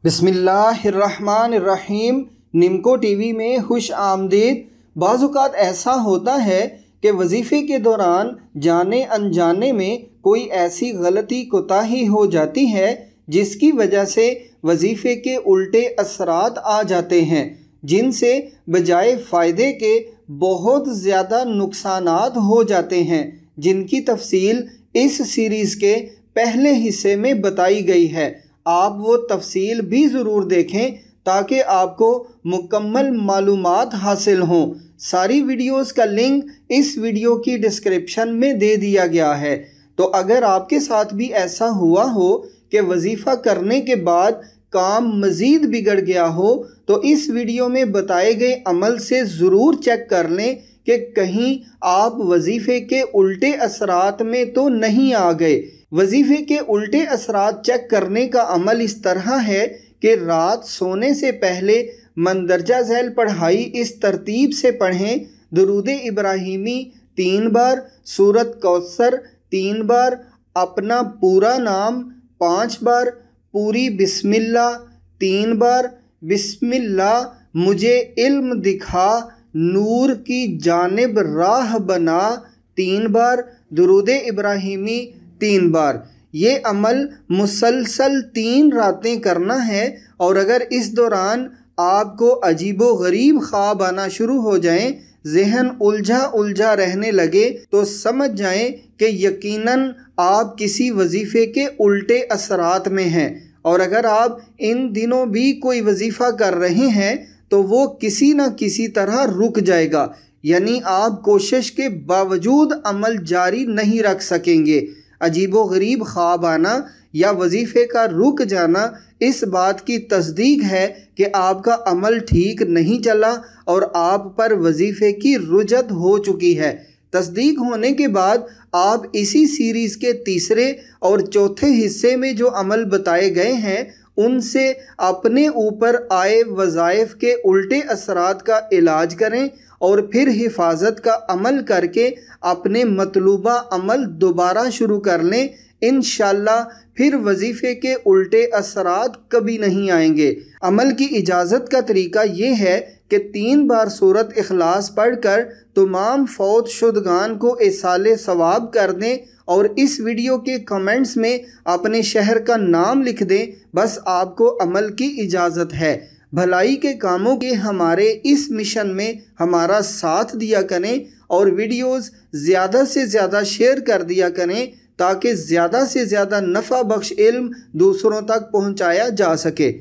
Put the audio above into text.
बिस्मिल्लाहिर्रहमानिर्रहीम। निमको टीवी में खुश आमदीद। बाज़-औक़ात ऐसा होता है कि वजीफ़े के दौरान जाने अनजाने में कोई ऐसी गलती कोताही हो जाती है जिसकी वजह से वजीफ़े के उल्टे असरात आ जाते हैं, जिनसे बजाय फ़ायदे के बहुत ज़्यादा नुकसानात हो जाते हैं, जिनकी तफसील इस सीरीज़ के पहले हिस्से में बताई गई है। आप वो तफसील भी ज़रूर देखें ताकि आपको मुकम्मल मालूमात हासिल हों। सारी वीडियोस का लिंक इस वीडियो की डिस्क्रिप्शन में दे दिया गया है। तो अगर आपके साथ भी ऐसा हुआ हो कि वजीफ़ा करने के बाद काम मज़ीद बिगड़ गया हो, तो इस वीडियो में बताए गए अमल से ज़रूर चेक कर लें कि कहीं आप वजीफ़े के उल्टे असरात में तो नहीं आ गए। वजीफ़े के उल्टे असरात चेक करने का अमल इस तरह है कि रात सोने से पहले मंदरजा झैल पढ़ाई इस तरतीब से पढ़ें: दुरूद इब्राहिमी 3 बार, सूरत कौसर 3 बार, अपना पूरा नाम 5 बार, पूरी बिस्मिल्लाह 3 बार, बिस्मिल्लाह मुझे इल्म दिखा, नूर की जानिब राह बना 3 बार, दुरूद इब्राहिमी 3 बार। ये अमल मुसलसल 3 रातें करना है। और अगर इस दौरान आपको अजीबो गरीब ख्वाब आना शुरू हो जाएं, जहन उलझा उलझा रहने लगे, तो समझ जाएं कि यकीनन आप किसी वजीफ़े के उल्टे असरात में हैं। और अगर आप इन दिनों भी कोई वजीफ़ा कर रहे हैं तो वो किसी न किसी तरह रुक जाएगा, यानी आप कोशिश के बावजूद अमल जारी नहीं रख सकेंगे। अजीबो गरीब ख्वाब आना या वजीफ़े का रुक जाना इस बात की तस्दीक है कि आपका अमल ठीक नहीं चला और आप पर वजीफ़े की रुजत हो चुकी है। तस्दीक होने के बाद आप इसी सीरीज़ के तीसरे और चौथे हिस्से में जो अमल बताए गए हैं उनसे अपने ऊपर आए वज़ाइफ के उल्टे असरात का इलाज करें और फिर हिफाजत का अमल करके अपने मतलूबा अमल दोबारा शुरू कर लें। इंशाअल्लाह फिर वजीफ़े के उल्टे असरात कभी नहीं आएंगे। अमल की इजाज़त का तरीका ये है कि 3 बार सूरत इखलास पढ़कर तमाम फौत शुदगान को इसाले सवाब कर दें और इस वीडियो के कमेंट्स में अपने शहर का नाम लिख दें। बस आपको अमल की इजाज़त है। भलाई के कामों के हमारे इस मिशन में हमारा साथ दिया करें और वीडियोस ज़्यादा से ज़्यादा शेयर कर दिया करें ताकि ज़्यादा से ज़्यादा नफ़ा बख्श इल्म दूसरों तक पहुँचाया जा सके।